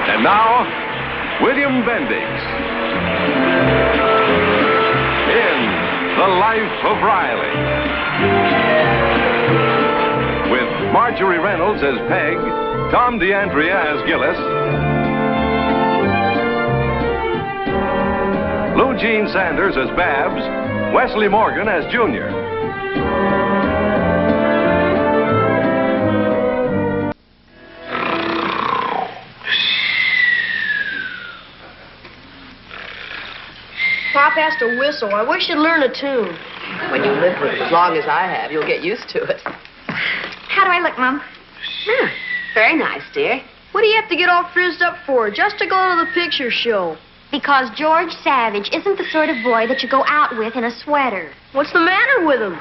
And now, William Bendix in The Life of Riley. With Marjorie Reynolds as Peg, Tom DeAndrea as Gillis, Lou Jean Sanders as Babs, Wesley Morgan as Junior. Pop has to whistle. I wish you'd learn a tune. When you live with it as long as I have, you'll get used to it. How do I look, Mom? Very nice, dear. What do you have to get all frizzed up for? Just to go to the picture show. Because George Savage isn't the sort of boy that you go out with in a sweater. What's the matter with him?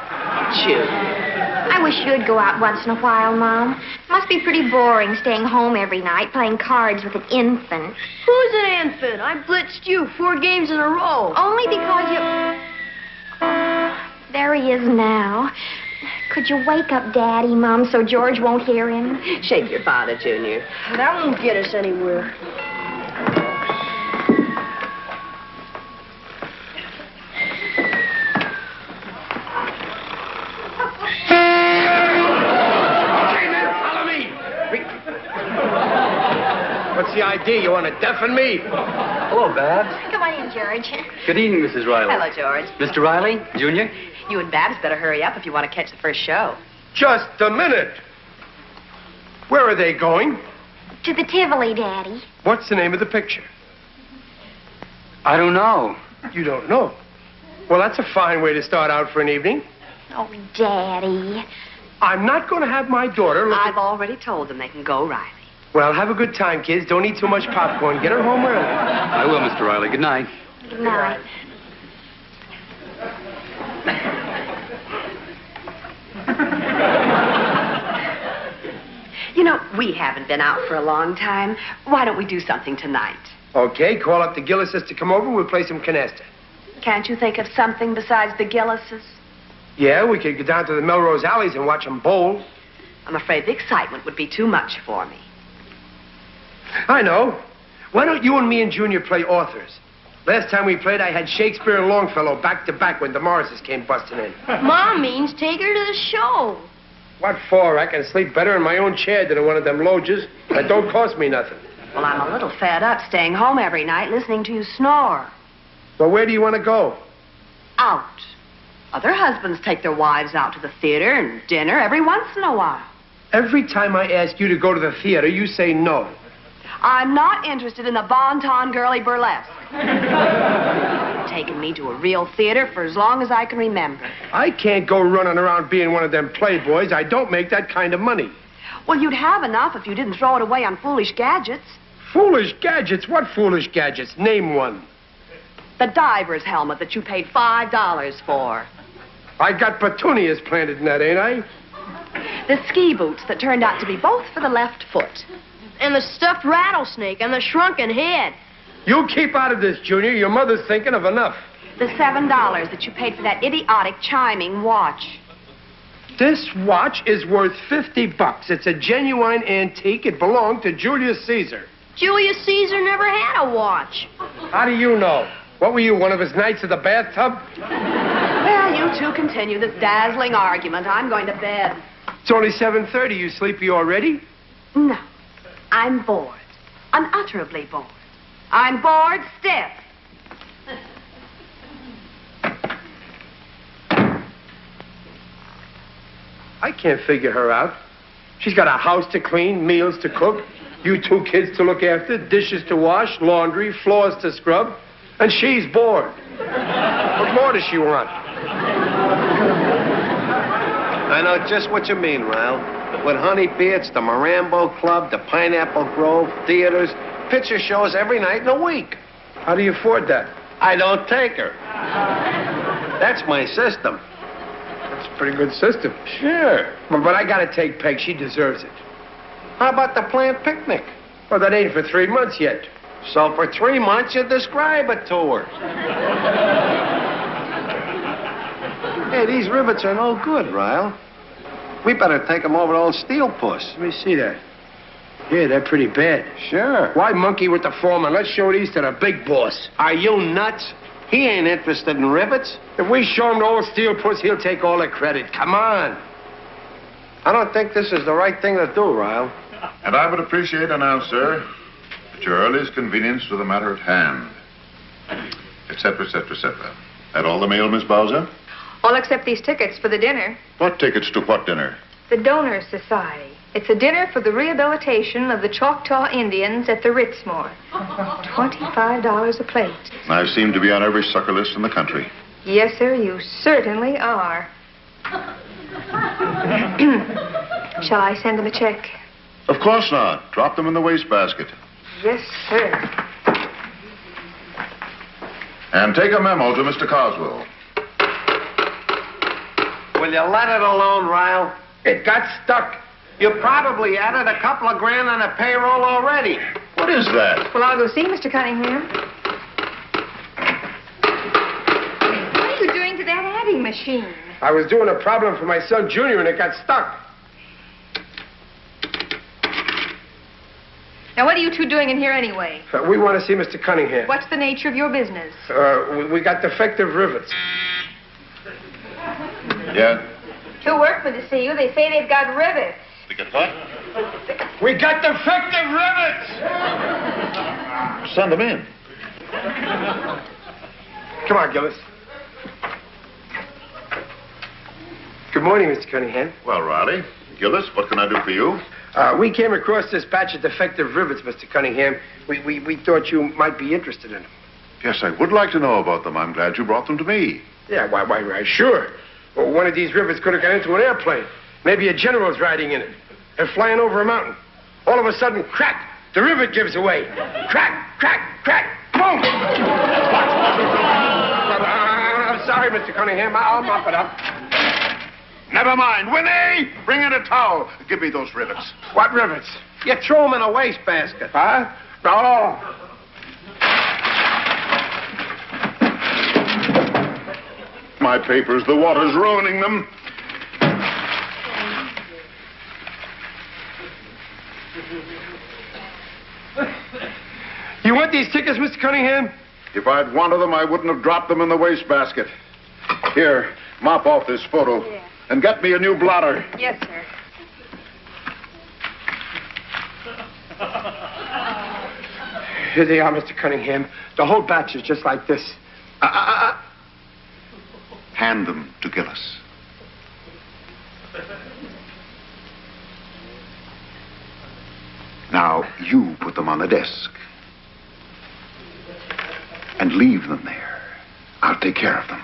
Chew. I wish you'd go out once in a while, Mom. Must be pretty boring staying home every night playing cards with an infant. Who's an infant? I blitzed you 4 games in a row. Only because you... There he is now. Could you wake up Daddy, Mom, so George won't hear him? Shake your father, Junior. That won't get us anywhere. What's the idea? You want to deafen me? Hello, Babs. Come on in, George. Good evening, Mrs. Riley. Hello, George. Mr. Riley, Junior. You and Babs better hurry up if you want to catch the first show. Just a minute. Where are they going? To the Tivoli, Daddy. What's the name of the picture? I don't know. You don't know? Well, that's a fine way to start out for an evening. Oh, Daddy. I'm not going to have my daughter look I've already told them they can go, Riley. Well, have a good time, kids. Don't eat too much popcorn. Get her home early. I will, Mr. Riley. Good night. Good night. You know, we haven't been out for a long time. Why don't we do something tonight? Okay, call up the Gillises to come over and we'll play some canasta. Can't you think of something besides the Gillises? Yeah, we could go down to the Melrose Alleys and watch them bowl. I'm afraid the excitement would be too much for me. I know. Why don't you and me and Junior play authors? Last time we played, I had Shakespeare and Longfellow back to back when the Morrises came busting in. Mom means take her to the show. What for? I can sleep better in my own chair than in one of them loges. That don't cost me nothing. Well, I'm a little fed up staying home every night listening to you snore. Well, where do you want to go? Out. Other husbands take their wives out to the theater and dinner every once in a while. Every time I ask you to go to the theater, you say no. I'm not interested in the bon-ton girly burlesque. Taken me to a real theater for as long as I can remember. I can't go running around being one of them playboys. I don't make that kind of money. Well, you'd have enough if you didn't throw it away on foolish gadgets. Foolish gadgets? What foolish gadgets? Name one. The diver's helmet that you paid $5 for. I got petunias planted in that, ain't I? The ski boots that turned out to be both for the left foot. And the stuffed rattlesnake and the shrunken head. You keep out of this, Junior. Your mother's thinking of enough. The $7 that you paid for that idiotic chiming watch. This watch is worth $50. It's a genuine antique. It belonged to Julius Caesar. Julius Caesar never had a watch. How do you know? What were you, one of his knights of the bathtub? Well, you two continue this dazzling argument. I'm going to bed. It's only 7:30. You sleepy already? No. I'm bored. Unutterably bored. I'm bored stiff. I can't figure her out. She's got a house to clean, meals to cook, you 2 kids to look after, dishes to wash, laundry, floors to scrub, and she's bored. What more does she want? I know just what you mean, Ryle. With Honeybeards, the Marambo Club, the Pineapple Grove, theaters, picture shows every night in a week. How do you afford that? I don't take her. That's my system. That's a pretty good system. Sure. But I gotta take Peg. She deserves it. How about the planned picnic? Well, that ain't for 3 months yet. So for 3 months, you describe it to her. Hey, these rivets are no good, Ryle. We better take him over to old Steel Puss. Let me see that. Yeah, they're pretty bad. Sure. Why monkey with the foreman? Let's show these to the big boss. Are you nuts? He ain't interested in rivets. If we show him the old Steel Puss, he'll take all the credit. Come on. I don't think this is the right thing to do, Ryle. And I would appreciate now, sir, at your earliest convenience to the matter at hand, etc., etc., etc. That all the mail, Miss Bowser? All except these tickets for the dinner. What tickets to what dinner? The Donor Society. It's a dinner for the rehabilitation of the Choctaw Indians at the Ritzmore. $25 a plate. I seem to be on every sucker list in the country. Yes, sir, you certainly are. Shall I send them a check? Of course not. Drop them in the wastebasket. Yes, sir. And take a memo to Mr. Coswell. Will you let it alone, Ryle? It got stuck. You probably added a couple of grand on the payroll already. What is that? Well, I'll go see Mr. Cunningham. What are you doing to that adding machine? I was doing a problem for my son, Junior, and it got stuck. Now, what are you two doing in here anyway? We want to see Mr. Cunningham. What's the nature of your business? We got defective rivets. Yeah? Two workmen to see you. They say they've got rivets. We got what? We got defective rivets! Send them in. Come on, Gillis. Good morning, Mr. Cunningham. Well, Riley, Gillis, what can I do for you? We came across this batch of defective rivets, Mr. Cunningham. We thought you might be interested in them. Yes, I would like to know about them. I'm glad you brought them to me. Yeah, why, sure. Well, one of these rivets could have got into an airplane. Maybe a general's riding in it. They're flying over a mountain. All of a sudden, crack, the rivet gives away. Crack, crack, crack, boom! I'm sorry, Mr. Cunningham. I'll mop it up. Never mind. Winnie, bring in a towel. Give me those rivets. What rivets? You threw them in a wastebasket. Huh? Oh. My papers, the water's ruining them. You want these tickets, Mr. Cunningham? If I'd wanted them, I wouldn't have dropped them in the wastebasket. Here, mop off this photo. Yeah. And get me a new blotter. Yes, sir. Here they are, Mr. Cunningham. The whole batch is just like this. Hand them to Gillis. Now, you put them on the desk. And leave them there. I'll take care of them.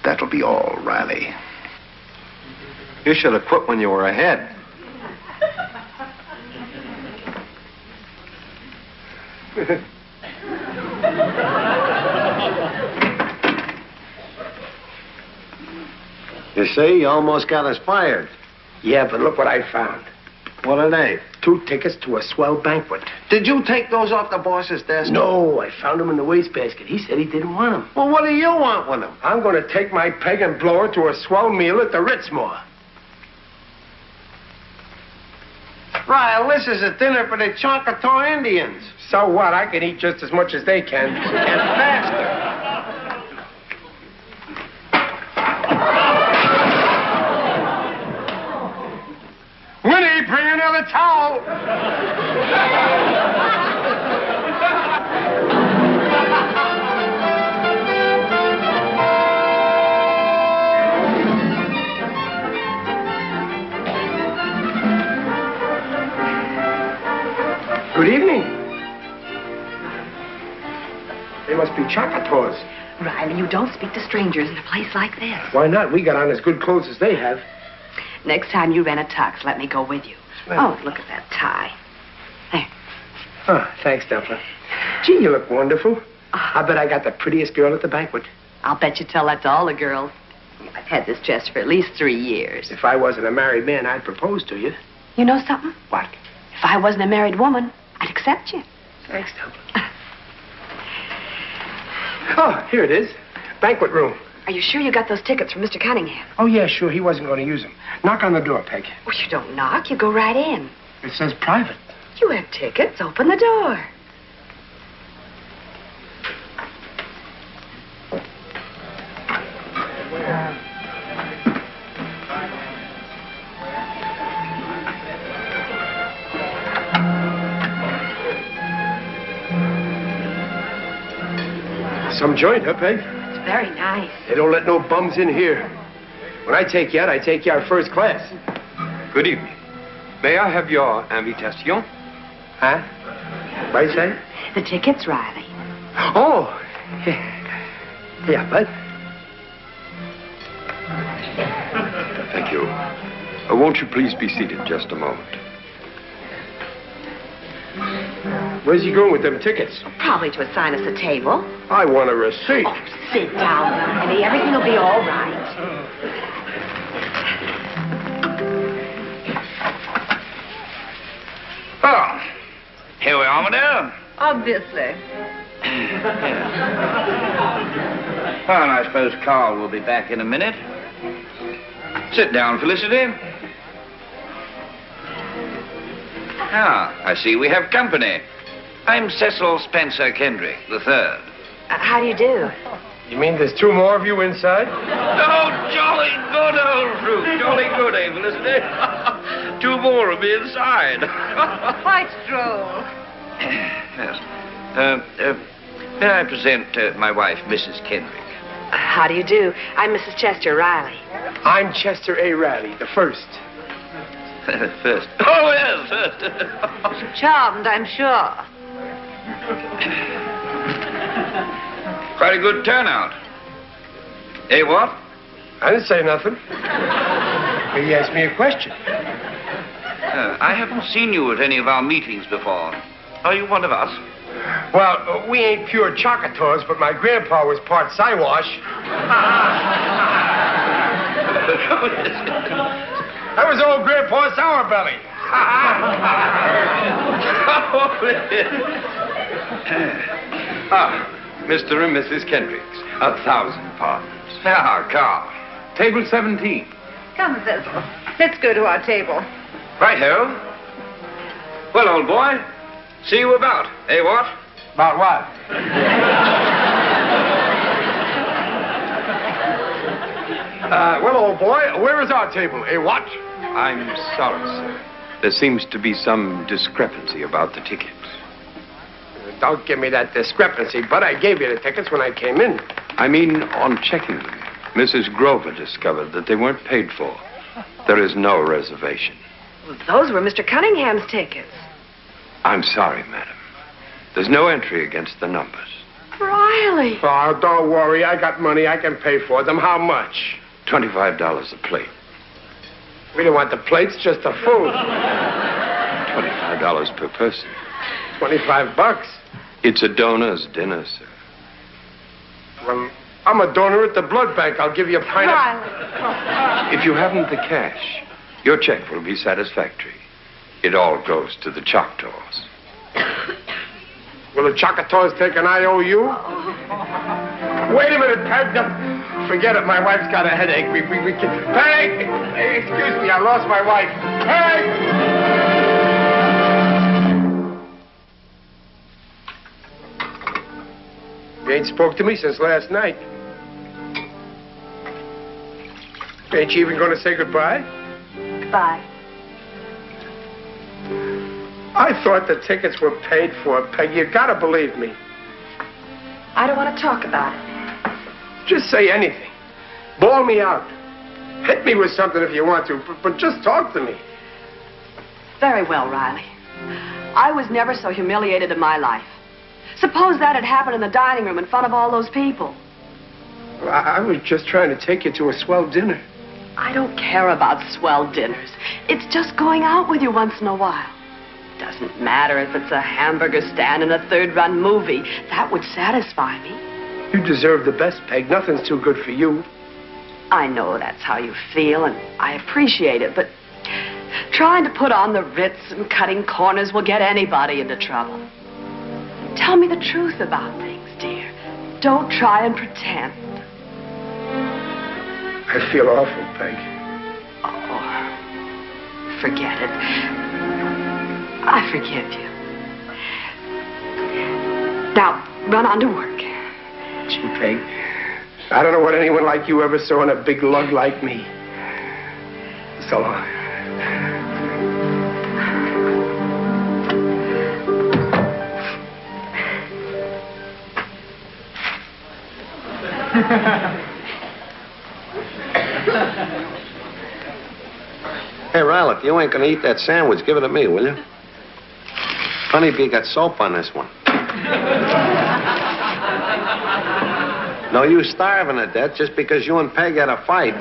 That'll be all, Riley. You should have quit when you were ahead. You see, you almost got us fired. Yeah, but look what I found. What are they? 2 tickets to a swell banquet. Did you take those off the boss's desk? No, I found them in the wastebasket. He said he didn't want them. Well, what do you want with them? I'm going to take my peg and blow her to a swell meal at the Ritzmore. Ryle, this is a dinner for the Choctaw Indians. So what? I can eat just as much as they can. And faster. Winnie, bring another towel. Good evening. They must be Choctaws. Riley, you don't speak to strangers in a place like this. Why not? We got on as good clothes as they have. Next time you rent a tux, let me go with you. Well. Oh, look at that tie. There. Oh, thanks, Dumpler. Gee, you look wonderful. I bet I got the prettiest girl at the banquet. I'll bet you tell that to all the girls. I've had this dress for at least 3 years. If I wasn't a married man, I'd propose to you. You know something? What? If I wasn't a married woman, I'd accept you. Thanks, Dumpler. Oh, here it is. Banquet room. Are you sure you got those tickets from Mr. Cunningham? Oh, yeah, sure. He wasn't going to use them. Knock on the door, Peg. Well, you don't knock. You go right in. It says private. You have tickets. Open the door. Some joint, huh, Peg? It's very nice. They don't let no bums in here. When I take you out first class. Good evening. May I have your invitation? Huh? What you say? The tickets, Riley. Oh. Yeah, bud. Thank you. Won't you please be seated just a moment? Where's he going with them tickets? Probably to assign us a table. I want a receipt. Oh, sit down, Riley. Everything will be all right. Oh, here we are, madame. Obviously. Well, I suppose Carl will be back in a minute. Sit down, Felicity. Ah, I see we have company. I'm Cecil Spencer Kendrick, III. How do you do? You mean there's two more of you inside? Oh, jolly good, old fruit. Jolly good, eh, Felicity? Two more will be inside. Quite droll. Yes. May I present my wife, Mrs. Kendrick? How do you do? I'm Mrs. Chester Riley. I'm Chester A. Riley, the first. First. Oh, yes, first. Charmed, I'm sure. Quite a good turnout. Eh, what? I didn't say nothing. He asked me a question. I haven't seen you at any of our meetings before. Are you one of us? Well, we ain't pure Choctaws, but my grandpa was part Siwash. That was old Grandpa Sourbelly. Mr. and Mrs. Kendricks, 1,000 pardons. Ah, Carl. Table 17. Come, Cecil. Let's go to our table. Right-ho. Well, old boy, see you about, eh, what? About what? Well, old boy, where is our table? Eh, what? I'm sorry, sir. There seems to be some discrepancy about the tickets. Don't give me that discrepancy, but I gave you the tickets when I came in. I mean, on checking them, Mrs. Grover discovered that they weren't paid for. There is no reservation. Well, those were Mr. Cunningham's tickets. I'm sorry, madam. There's no entry against the numbers. Riley. Oh, don't worry. I got money. I can pay for them. How much? $25 a plate. We don't want the plates, just the food. $25 per person. $25. It's a donor's dinner, sir. Well, I'm a donor at the blood bank. I'll give you a pint Riley. If you haven't the cash, your check will be satisfactory. It all goes to the Choctaws. Will the Choctaws take an IOU? Wait a minute, Peg. Forget it. My wife's got a headache. We can... Peg! Excuse me. I lost my wife. Peg! You ain't spoke to me since last night. Ain't you even going to say goodbye? Goodbye. I thought the tickets were paid for, Peg. You gotta believe me. I don't want to talk about it. Just say anything. Bawl me out. Hit me with something if you want to, but just talk to me. Very well, Riley. I was never so humiliated in my life. Suppose that had happened in the dining room in front of all those people. I was just trying to take you to a swell dinner. I don't care about swell dinners. It's just going out with you once in a while. Doesn't matter if it's a hamburger stand and a third-run movie. That would satisfy me. You deserve the best, Peg. Nothing's too good for you. I know that's how you feel, and I appreciate it, but trying to put on the Ritz and cutting corners will get anybody into trouble. Tell me the truth about things, dear. Don't try and pretend. I feel awful, Peg. Oh, forget it. I forgive you. Now, run on to work. Gee, Peg, I don't know what anyone like you ever saw in a big lug like me. So long. Hey, Riley, if you ain't gonna eat that sandwich, give it to me, will you? Honeybee got soap on this one. No use starving to death just because you and Peg had a fight.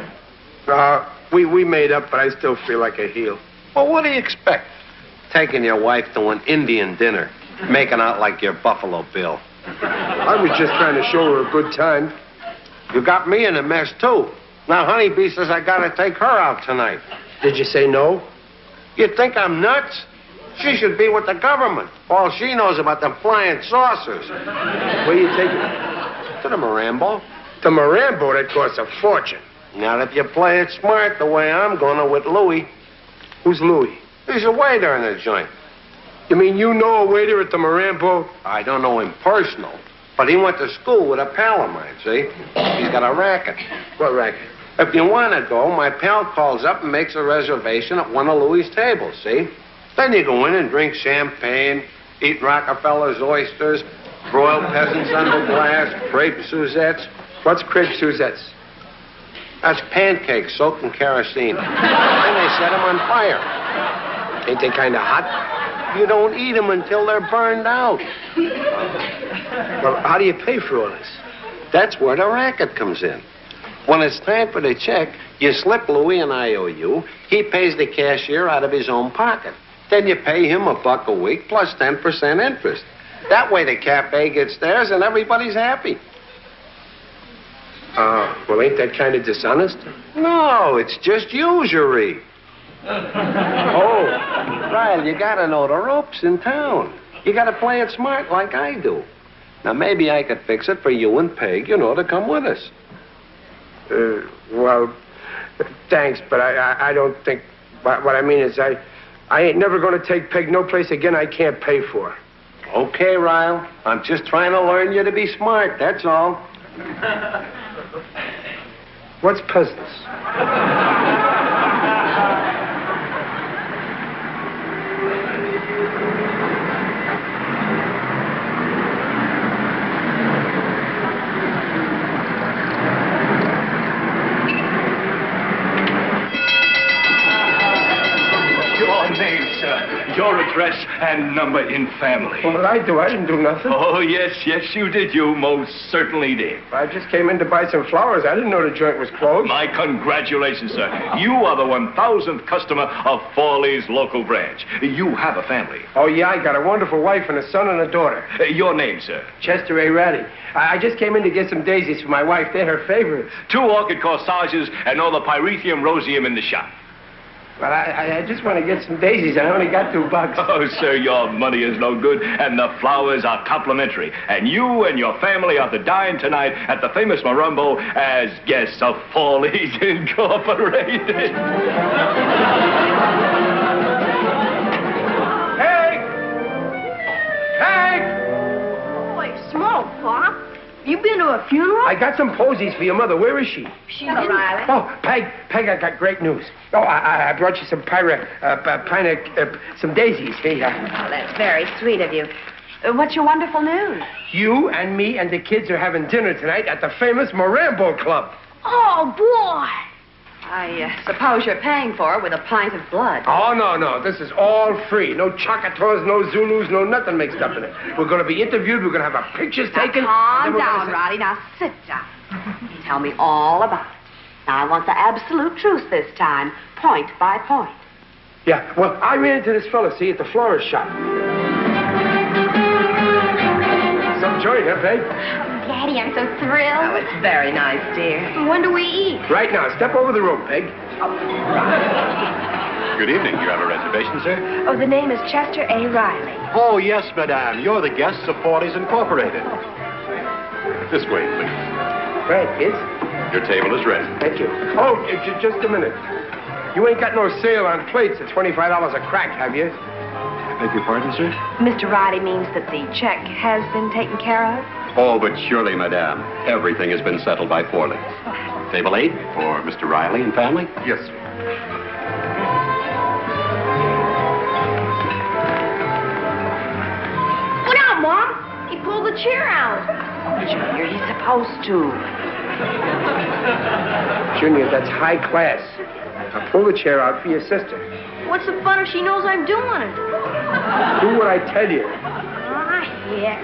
We made up, but I still feel like a heel. Well, what do you expect? Taking your wife to an Indian dinner, making out like you're Buffalo Bill. I was just trying to show her a good time. You got me in a mess, too. Now, Honeybee says I gotta take her out tonight. Did you say no? You think I'm nuts? She should be with the government. All she knows about them flying saucers. Where you taking her? To the Marambo. The Marambo, that costs a fortune. Not if you play it smart the way I'm gonna with Louis. Who's Louis? He's a waiter in the joint. You mean you know a waiter at the Marambo? I don't know him personal, but he went to school with a pal of mine, see? He's got a racket. What racket? If you want to go, my pal calls up and makes a reservation at one of Louis' tables, see? Then you go in and drink champagne, eat Rockefeller's oysters, broiled peasants under glass, crepe Suzettes. What's crepe Suzettes? That's pancakes soaked in kerosene. Then they set them on fire. Ain't they kind of hot? You don't eat them until they're burned out. Well, how do you pay for all this? That's where the racket comes in. When it's time for the check, you slip Louis an IOU. He pays the cashier out of his own pocket. Then you pay him $1 a week plus 10% interest. That way the cafe gets theirs and everybody's happy. Well, ain't that kind of dishonest? No, it's just usury. Oh. Riley, you gotta know the ropes in town. You gotta play it smart like I do. Now, maybe I could fix it for you and Peg, to come with us. Well, thanks, but I don't think... What I mean is I ain't never going to take Peg no place again I can't pay for. Okay, Ryle. I'm just trying to learn you to be smart, that's all. What's peasants? Your address and number in family. Well, what I do? I didn't do nothing. Oh, yes, you did. You most certainly did. I just came in to buy some flowers. I didn't know the joint was closed. My congratulations, sir. You are the 1,000th customer of Fawley's local branch. You have a family. Oh, yeah, I got a wonderful wife and a son and a daughter. Your name, sir? Chester A. Ratty. I just came in to get some daisies for my wife. They're her favorites. 2 orchid corsages and all the Pyrethrum roseum in the shop. Well, I just want to get some daisies. I only got $2. Oh, sir, your money is no good, and the flowers are complimentary. And you and your family are to dine tonight at the famous Marambo as guests of Fawley's Incorporated. Peg! Peg! Holy smoke, Pop. You been to a funeral? I got some posies for your mother. Where is she? She's Riley. Oh, Peg, I got great news. Oh, I brought you some some daisies. Hey, Oh, that's very sweet of you. What's your wonderful news? You and me and the kids are having dinner tonight at the famous Marambo Club. Oh, boy. I suppose you're paying for it with a pint of blood. Oh, no. This is all free. No Choctaws, no Zulus, no nothing mixed up in it. We're going to be interviewed. We're going to have our pictures taken. Calm down, Roddy. Now sit down. Tell me all about it. Now, I want the absolute truth this time, point by point. Yeah, well, I ran into this fella, see, at the florist shop. Some joint, huh, Peg? Daddy, I'm so thrilled. Oh, it's very nice, dear. When do we eat? Right now. Step over the room, Peg. Good evening. You have a reservation, sir? Oh, the name is Chester A. Riley. Oh, yes, madame. You're the guests of Fawley's Incorporated. This way, please. Right, kids. Your table is ready. Thank you. Oh, just a minute. You ain't got no sale on plates at $25 a crack, have you? Beg your pardon, sir? Mr. Riley means that the check has been taken care of? Oh, but surely, madame. Everything has been settled by Forley. Table 8 for Mr. Riley and family? Yes, sir. Look out, Mom. He pulled the chair out. Junior, he's supposed to. Junior, that's high class. Now pull the chair out for your sister. What's the fun if she knows I'm doing it? Do what I tell you. Ah, heck.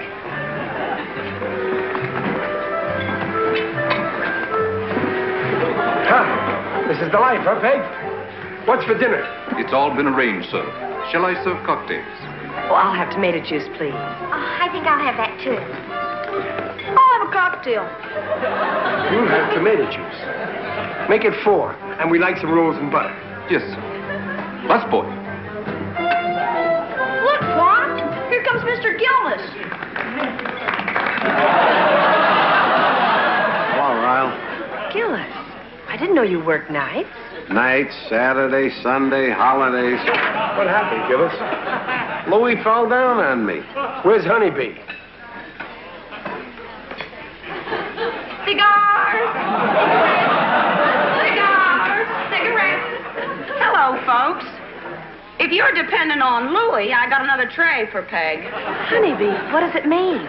Ha! This is the life, huh, Peg? What's for dinner? It's all been arranged, sir. Shall I serve cocktails? Oh, I'll have tomato juice, please. Oh, I think I'll have that too. I'll have a cocktail. You'll have tomato juice. Make it 4, and we like some rolls and butter. Yes, sir. Last boy. Look, Juan. Here comes Mr. Gillis. Hello, Ryle. Gillis, I didn't know you worked nights. Nights, Saturday, Sunday, holidays. What happened, Gillis? Louis fell down on me. Where's Honeybee? Cigars. Cigars. Cigarettes. Hello, folks. If you're dependent on Louie, I got another tray for Peg. Honeybee, what does it mean?